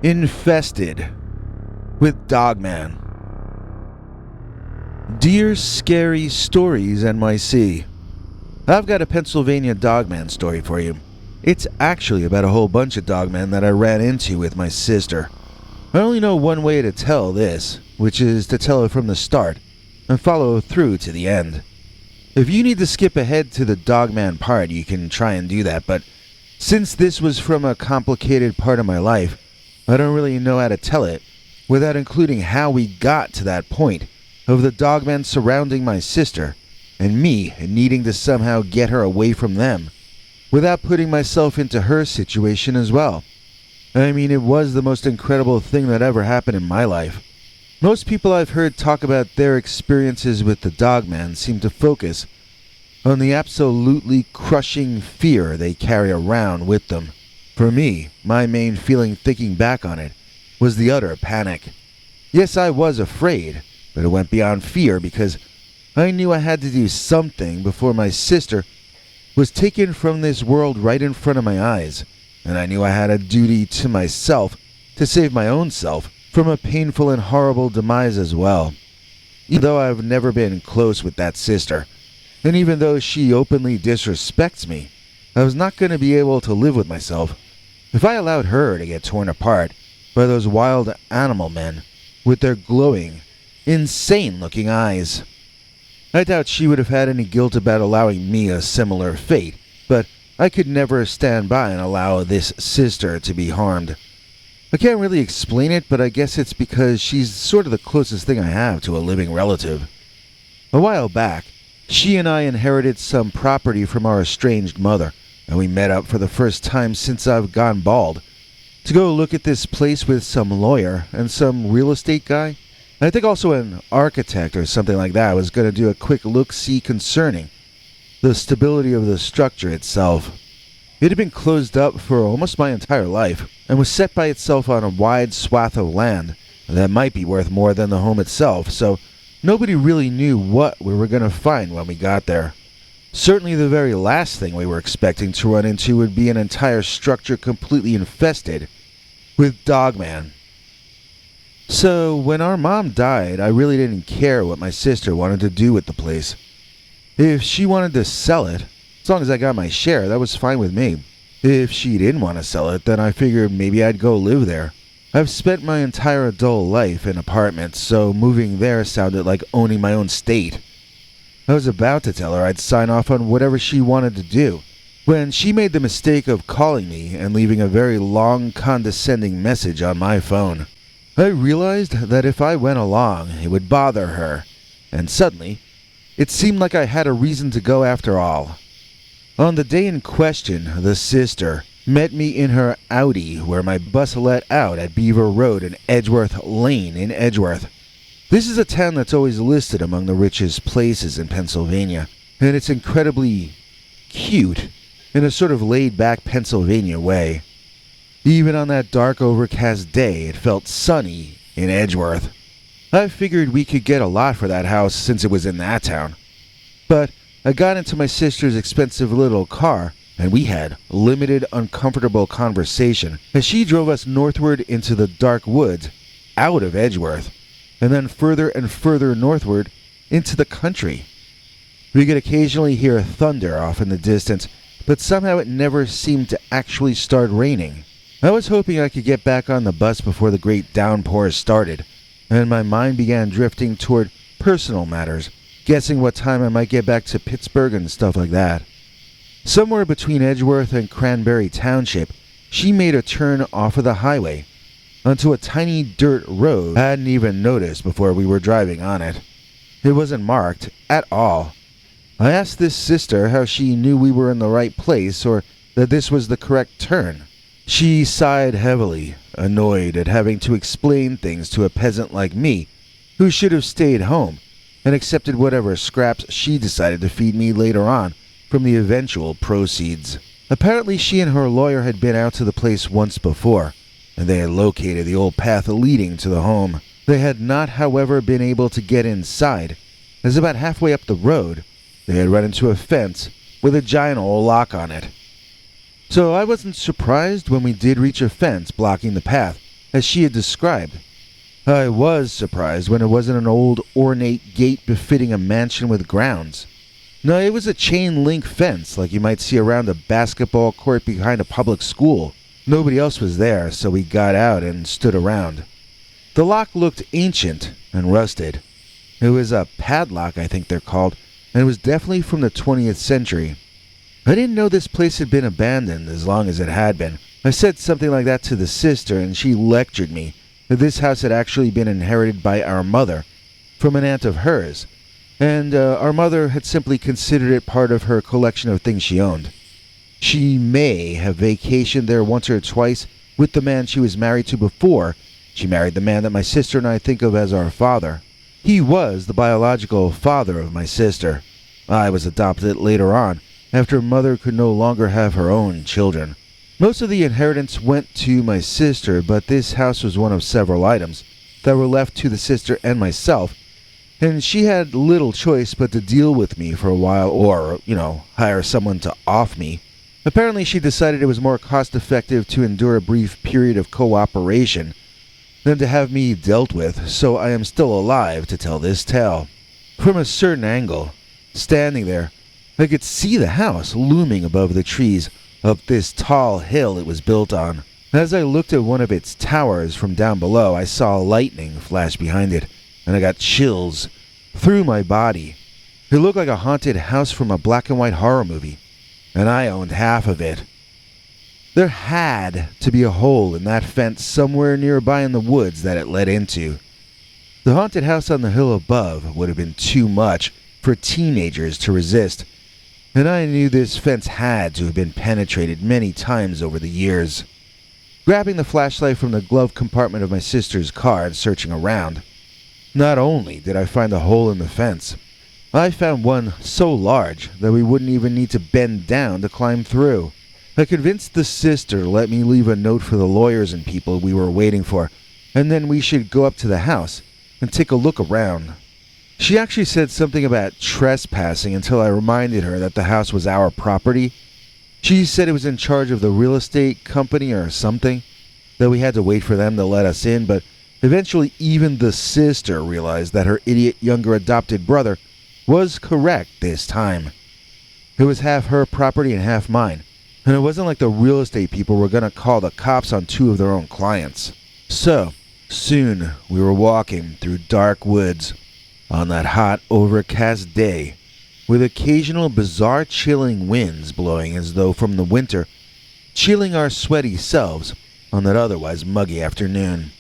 Infested with Dogman. Dear Scary Stories NYC, I've got a Pennsylvania Dogman story for you. It's actually about a whole bunch of dogmen that I ran into with my sister. I only know one way to tell this, which is to tell it from the start and follow through to the end. If you need to skip ahead to the Dogman part, you can try and do that, but since this was from a complicated part of my life, I don't really know how to tell it without including how we got to that point of the dogmen surrounding my sister and me needing to somehow get her away from them without putting myself into her situation as well. I mean, it was the most incredible thing that ever happened in my life. Most people I've heard talk about their experiences with the dogman seem to focus on the absolutely crushing fear they carry around with them. For me, my main feeling thinking back on it was the utter panic. Yes, I was afraid, but it went beyond fear because I knew I had to do something before my sister was taken from this world right in front of my eyes, and I knew I had a duty to myself to save my own self from a painful and horrible demise as well. Even though I've never been close with that sister, and even though she openly disrespects me, I was not going to be able to live with myself if I allowed her to get torn apart by those wild animal men with their glowing, insane-looking eyes. I doubt she would have had any guilt about allowing me a similar fate, but I could never stand by and allow this sister to be harmed. I can't really explain it, but I guess it's because she's sort of the closest thing I have to a living relative. A while back, she and I inherited some property from our estranged mother, and we met up for the first time since I've gone bald to go look at this place with some lawyer and some real estate guy. I think also an architect or something like that was going to do a quick look-see concerning the stability of the structure itself. It had been closed up for almost my entire life and was set by itself on a wide swath of land that might be worth more than the home itself, so nobody really knew what we were going to find when we got there. Certainly the very last thing we were expecting to run into would be an entire structure completely infested with dogman. So when our mom died, I really didn't care what my sister wanted to do with the place. If she wanted to sell it, as long as I got my share, that was fine with me. If she didn't want to sell it, then I figured maybe I'd go live there. I've spent my entire adult life in apartments, so moving there sounded like owning my own state. I was about to tell her I'd sign off on whatever she wanted to do, when she made the mistake of calling me and leaving a very long, condescending message on my phone. I realized that if I went along, it would bother her, and suddenly, it seemed like I had a reason to go after all. On the day in question, the sister met me in her Audi where my bus let out at Beaver Road and Edgeworth Lane in Edgeworth. This is a town that's always listed among the richest places in Pennsylvania, and it's incredibly cute in a sort of laid-back Pennsylvania way. Even on that dark, overcast day, it felt sunny in Edgeworth. I figured we could get a lot for that house since it was in that town. But I got into my sister's expensive little car, and we had limited, uncomfortable conversation as she drove us northward into the dark woods, out of Edgeworth, and then further and further northward into the country. We could occasionally hear thunder off in the distance, but somehow it never seemed to actually start raining. I was hoping I could get back on the bus before the great downpours started, and my mind began drifting toward personal matters, guessing what time I might get back to Pittsburgh and stuff like that. Somewhere between Edgeworth and Cranberry Township, she made a turn off of the highway onto a tiny dirt road I hadn't even noticed before we were driving on it. It wasn't marked at all. I asked this sister how she knew we were in the right place or that this was the correct turn. She sighed heavily, annoyed at having to explain things to a peasant like me, who should have stayed home and accepted whatever scraps she decided to feed me later on from the eventual proceeds. Apparently she and her lawyer had been out to the place once before, and they had located the old path leading to the home. They had not, however, been able to get inside, as about halfway up the road, they had run into a fence with a giant old lock on it. So I wasn't surprised when we did reach a fence blocking the path, as she had described. I was surprised when it wasn't an old, ornate gate befitting a mansion with grounds. No, it was a chain-link fence like you might see around a basketball court behind a public school. Nobody else was there, so we got out and stood around. The lock looked ancient and rusted. It was a padlock, I think they're called, and it was definitely from the 20th century. I didn't know this place had been abandoned as long as it had been. I said something like that to the sister, and she lectured me that this house had actually been inherited by our mother from an aunt of hers, and our mother had simply considered it part of her collection of things she owned. She may have vacationed there once or twice with the man she was married to before she married the man that my sister and I think of as our father. He was the biological father of my sister. I was adopted later on, after mother could no longer have her own children. Most of the inheritance went to my sister, but this house was one of several items that were left to the sister and myself, and she had little choice but to deal with me for a while or, hire someone to off me. Apparently she decided it was more cost-effective to endure a brief period of cooperation than to have me dealt with, so I am still alive to tell this tale. From a certain angle, standing there, I could see the house looming above the trees up this tall hill it was built on. As I looked at one of its towers from down below, I saw lightning flash behind it, and I got chills through my body. It looked like a haunted house from a black and white horror movie, and I owned half of it. There had to be a hole in that fence somewhere nearby in the woods that it led into. The haunted house on the hill above would have been too much for teenagers to resist, and I knew this fence had to have been penetrated many times over the years. Grabbing the flashlight from the glove compartment of my sister's car and searching around, not only did I find a hole in the fence, I found one so large that we wouldn't even need to bend down to climb through. I convinced the sister to let me leave a note for the lawyers and people we were waiting for, and then we should go up to the house and take a look around. She actually said something about trespassing until I reminded her that the house was our property. She said it was in charge of the real estate company or something, that we had to wait for them to let us in, but eventually even the sister realized that her idiot younger adopted brother was correct this time. It was half her property and half mine, and it wasn't like the real estate people were going to call the cops on two of their own clients. So, soon we were walking through dark woods on that hot, overcast day, with occasional bizarre chilling winds blowing as though from the winter, chilling our sweaty selves on that otherwise muggy afternoon.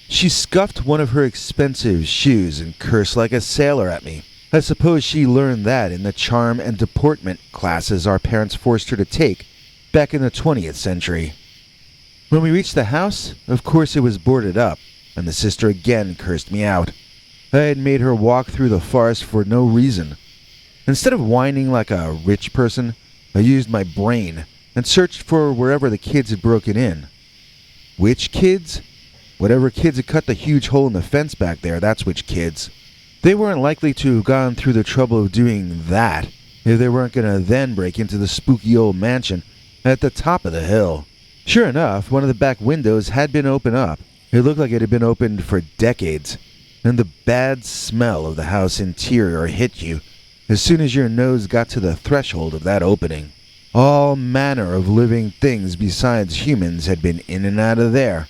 She scuffed one of her expensive shoes and cursed like a sailor at me. I suppose she learned that in the charm and deportment classes our parents forced her to take back in the 20th century. When we reached the house, of course it was boarded up, and the sister again cursed me out. I had made her walk through the forest for no reason. Instead of whining like a rich person, I used my brain and searched for wherever the kids had broken in. Which kids? Whatever kids had cut the huge hole in the fence back there, that's which kids. They weren't likely to have gone through the trouble of doing that if they weren't going to then break into the spooky old mansion at the top of the hill. Sure enough, one of the back windows had been opened up. It looked like it had been opened for decades, and the bad smell of the house interior hit you as soon as your nose got to the threshold of that opening. All manner of living things besides humans had been in and out of there.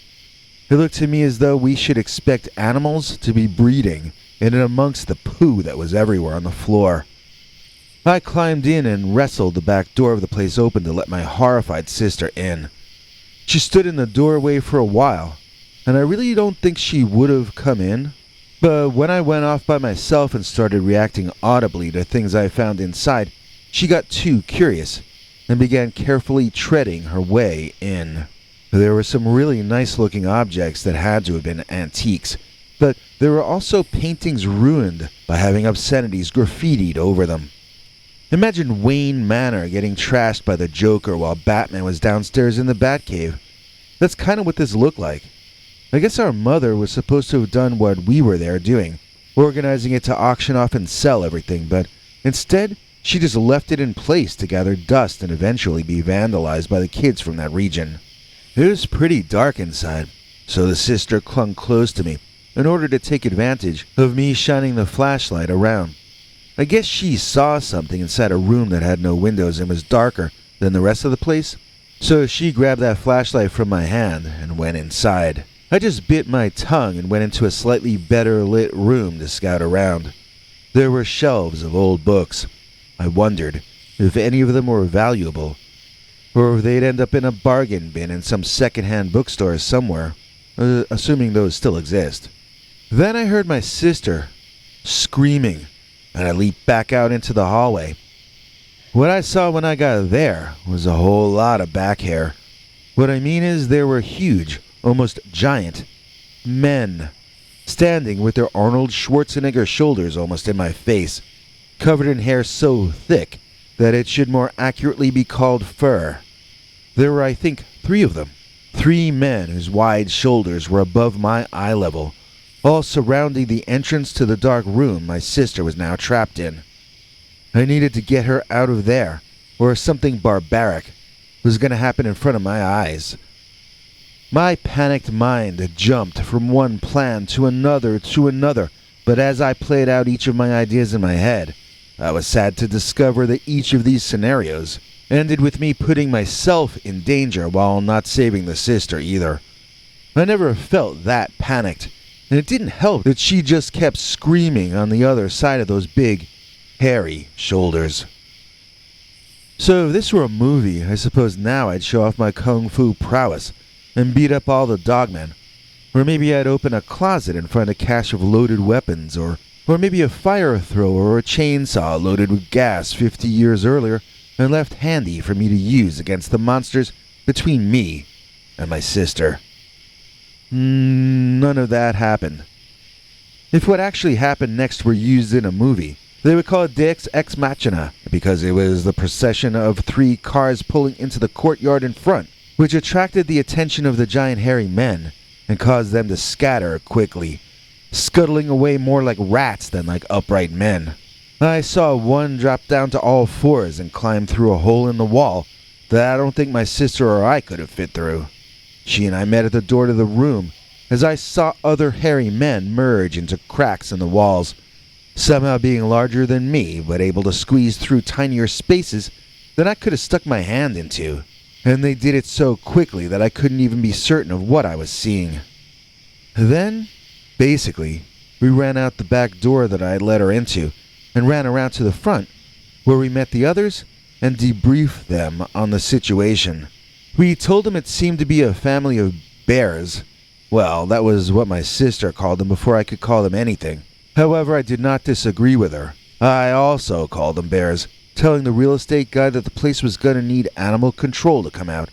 It looked to me as though we should expect animals to be breeding in and amongst the poo that was everywhere on the floor. I climbed in and wrestled the back door of the place open to let my horrified sister in. She stood in the doorway for a while, and I really don't think she would have come in. But when I went off by myself and started reacting audibly to things I found inside, she got too curious and began carefully treading her way in. There were some really nice-looking objects that had to have been antiques, but there were also paintings ruined by having obscenities graffitied over them. Imagine Wayne Manor getting trashed by the Joker while Batman was downstairs in the Batcave. That's kind of what this looked like. I guess our mother was supposed to have done what we were there doing, organizing it to auction off and sell everything, but instead, she just left it in place to gather dust and eventually be vandalized by the kids from that region. It was pretty dark inside, so the sister clung close to me in order to take advantage of me shining the flashlight around. I guess she saw something inside a room that had no windows and was darker than the rest of the place, so she grabbed that flashlight from my hand and went inside. I just bit my tongue and went into a slightly better lit room to scout around. There were shelves of old books. I wondered if any of them were valuable, or if they'd end up in a bargain bin in some second-hand bookstore somewhere, assuming those still exist. Then I heard my sister screaming, and I leaped back out into the hallway. What I saw when I got there was a whole lot of back hair. What I mean is there were huge, almost giant, men standing with their Arnold Schwarzenegger shoulders almost in my face, covered in hair so thick that it should more accurately be called fur. There were, I think, 3 of them. 3 men whose wide shoulders were above my eye level, all surrounding the entrance to the dark room my sister was now trapped in. I needed to get her out of there, or something barbaric was going to happen in front of my eyes. My panicked mind jumped from one plan to another, but as I played out each of my ideas in my head, I was sad to discover that each of these scenarios ended with me putting myself in danger while not saving the sister either. I never felt that panicked, and it didn't help that she just kept screaming on the other side of those big, hairy shoulders. So if this were a movie, I suppose now I'd show off my kung fu prowess and beat up all the dogmen. Or maybe I'd open a closet and find a cache of loaded weapons, or maybe a fire thrower or a chainsaw loaded with gas 50 years earlier and left handy for me to use against the monsters between me and my sister. None of that happened. If what actually happened next were used in a movie, they would call it Deus Ex Machina, because it was the procession of 3 cars pulling into the courtyard in front, which attracted the attention of the giant hairy men and caused them to scatter quickly, scuttling away more like rats than like upright men. I saw one drop down to all 4s and climb through a hole in the wall that I don't think my sister or I could have fit through. She and I met at the door to the room as I saw other hairy men merge into cracks in the walls, somehow being larger than me but able to squeeze through tinier spaces than I could have stuck my hand into. And they did it so quickly that I couldn't even be certain of what I was seeing. Then, basically, we ran out the back door that I had let her into and ran around to the front, where we met the others and debriefed them on the situation. We told them it seemed to be a family of bears. Well, that was what my sister called them before I could call them anything. However, I did not disagree with her. I also called them bears, telling the real estate guy that the place was going to need animal control to come out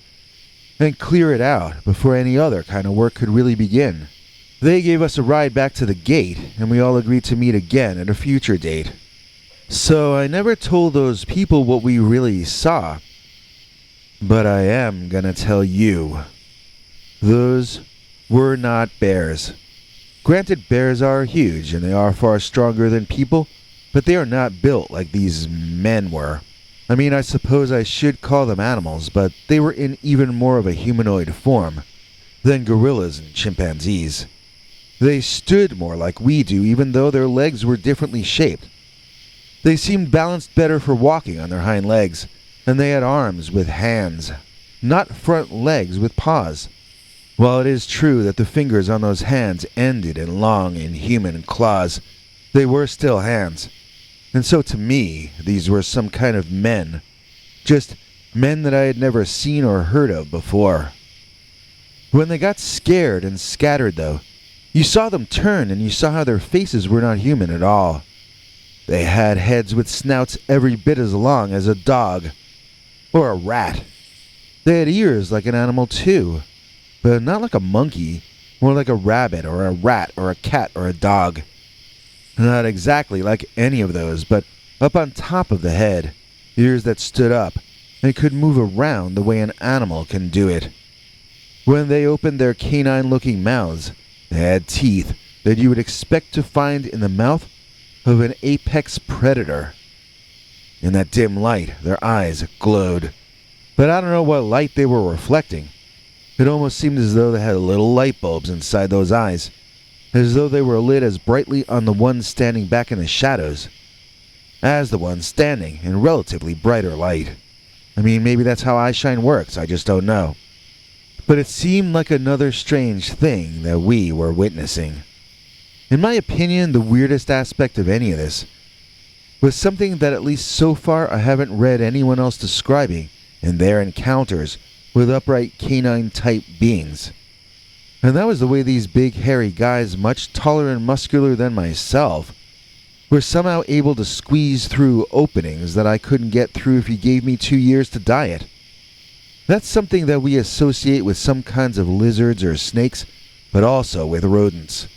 and clear it out before any other kind of work could really begin. They gave us a ride back to the gate, and we all agreed to meet again at a future date. So I never told those people what we really saw, but I am gonna tell you. Those were not bears. Granted, bears are huge and they are far stronger than people, but they are not built like these men were. I mean, I suppose I should call them animals, but they were in even more of a humanoid form than gorillas and chimpanzees. They stood more like we do, even though their legs were differently shaped. They seemed balanced better for walking on their hind legs, and they had arms with hands, not front legs with paws. While it is true that the fingers on those hands ended in long, inhuman claws, they were still hands. And so to me, these were some kind of men. Just men that I had never seen or heard of before. When they got scared and scattered, though, you saw them turn and you saw how their faces were not human at all. They had heads with snouts every bit as long as a dog. Or a rat. They had ears like an animal too, but not like a monkey, more like a rabbit or a rat or a cat or a dog. Not exactly like any of those, but up on top of the head, ears that stood up and could move around the way an animal can do it. When they opened their canine-looking mouths, they had teeth that you would expect to find in the mouth of an apex predator. In that dim light, their eyes glowed, but I don't know what light they were reflecting. It almost seemed as though they had little light bulbs inside those eyes, as though they were lit as brightly on the one standing back in the shadows as the one standing in relatively brighter light. I mean, maybe that's how eyeshine works, I just don't know. But it seemed like another strange thing that we were witnessing. In my opinion, the weirdest aspect of any of this was something that at least so far I haven't read anyone else describing in their encounters with upright canine-type beings. And that was the way these big hairy guys, much taller and muscular than myself, were somehow able to squeeze through openings that I couldn't get through if you gave me 2 years to diet. That's something that we associate with some kinds of lizards or snakes, but also with rodents.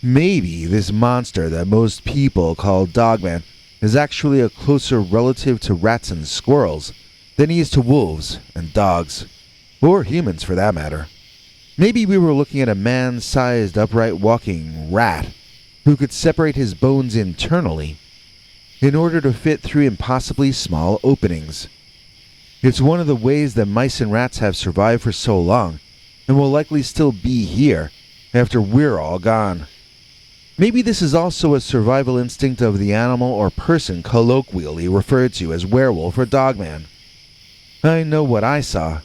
Maybe this monster that most people call Dogman is actually a closer relative to rats and squirrels than he is to wolves and dogs, or humans for that matter. Maybe we were looking at a man-sized upright walking rat who could separate his bones internally in order to fit through impossibly small openings. It's one of the ways that mice and rats have survived for so long and will likely still be here after we're all gone. Maybe this is also a survival instinct of the animal or person colloquially referred to as werewolf or dogman. I know what I saw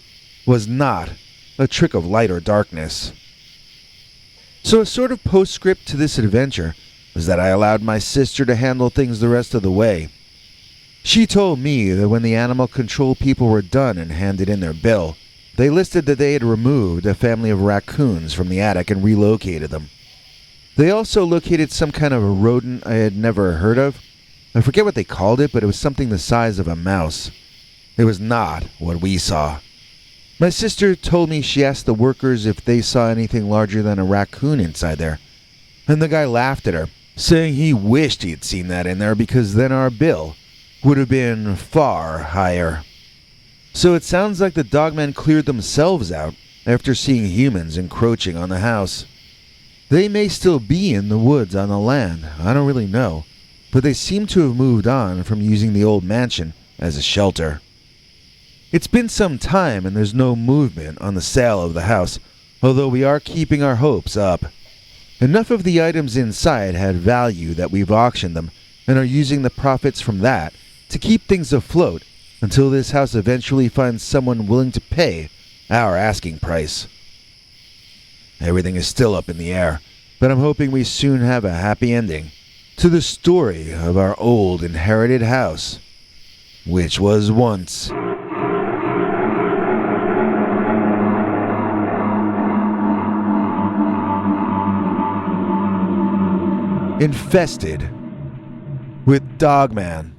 was not a trick of light or darkness. So a sort of postscript to this adventure was that I allowed my sister to handle things the rest of the way. She told me that when the animal control people were done and handed in their bill, they listed that they had removed a family of raccoons from the attic and relocated them. They also located some kind of a rodent I had never heard of. I forget what they called it, but it was something the size of a mouse. It was not what we saw. My sister told me she asked the workers if they saw anything larger than a raccoon inside there, and the guy laughed at her, saying he wished he had seen that in there because then our bill would have been far higher. So it sounds like the dogmen cleared themselves out after seeing humans encroaching on the house. They may still be in the woods on the land, I don't really know, but they seem to have moved on from using the old mansion as a shelter. It's been some time and there's no movement on the sale of the house, although we are keeping our hopes up. Enough of the items inside had value that we've auctioned them and are using the profits from that to keep things afloat until this house eventually finds someone willing to pay our asking price. Everything is still up in the air, but I'm hoping we soon have a happy ending to the story of our old inherited house, which was once infested with Dogman.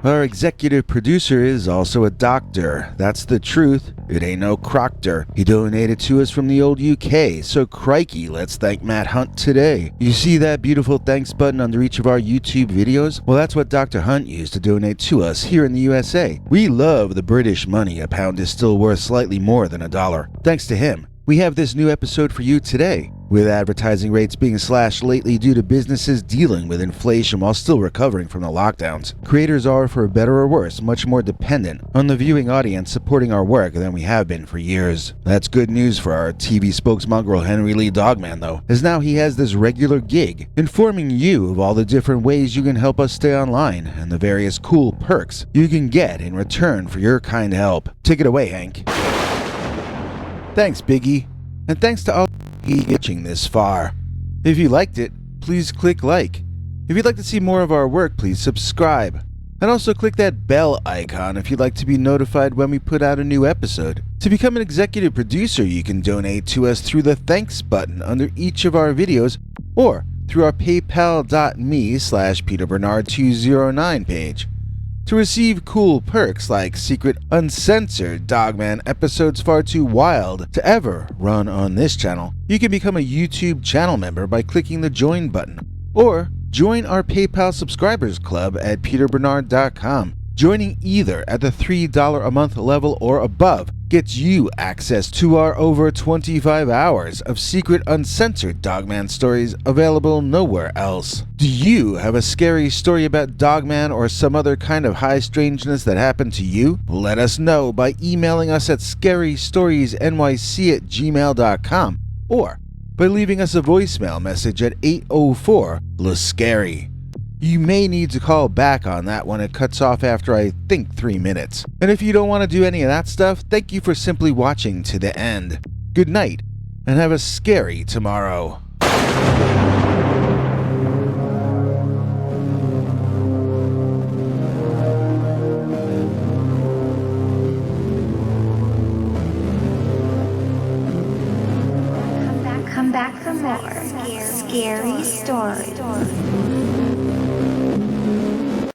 Our executive producer is also a doctor. That's the truth. It ain't no croctor. He donated to us from the old UK, so crikey, let's thank Matt Hunt today. You see that beautiful thanks button under each of our YouTube videos? Well, that's what Dr. Hunt used to donate to us here in the USA. We love the British money. A pound is still worth slightly more than $1. Thanks to him, we have this new episode for you today. With advertising rates being slashed lately due to businesses dealing with inflation while still recovering from the lockdowns, creators are, for better or worse, much more dependent on the viewing audience supporting our work than we have been for years. That's good news for our TV spokesmongrel Henry Lee Dogman, though, as now he has this regular gig, informing you of all the different ways you can help us stay online and the various cool perks you can get in return for your kind help. Take it away, Hank. Thanks, Biggie. And thanks to all watching this far. If you liked it, please click like. If you'd like to see more of our work, please subscribe. And also click that bell icon if you'd like to be notified when we put out a new episode. To become an executive producer, you can donate to us through the thanks button under each of our videos or through our paypal.me/PeterBernard209 page. To receive cool perks like secret uncensored Dogman episodes far too wild to ever run on this channel, you can become a YouTube channel member by clicking the join button, or join our PayPal subscribers club at peterbernard.com. Joining either at the $3 a month level or above gets you access to our over 25 hours of secret uncensored Dogman stories available nowhere else. Do you have a scary story about Dogman or some other kind of high strangeness that happened to you? Let us know by emailing us at scarystoriesnyc@gmail.com or by leaving us a voicemail message at 804-LA-SCARY. You may need to call back on that when it cuts off after I think 3 minutes. And if you don't want to do any of that stuff, thank you for simply watching to the end. Good night, and have a scary tomorrow. Come back for more scary stories.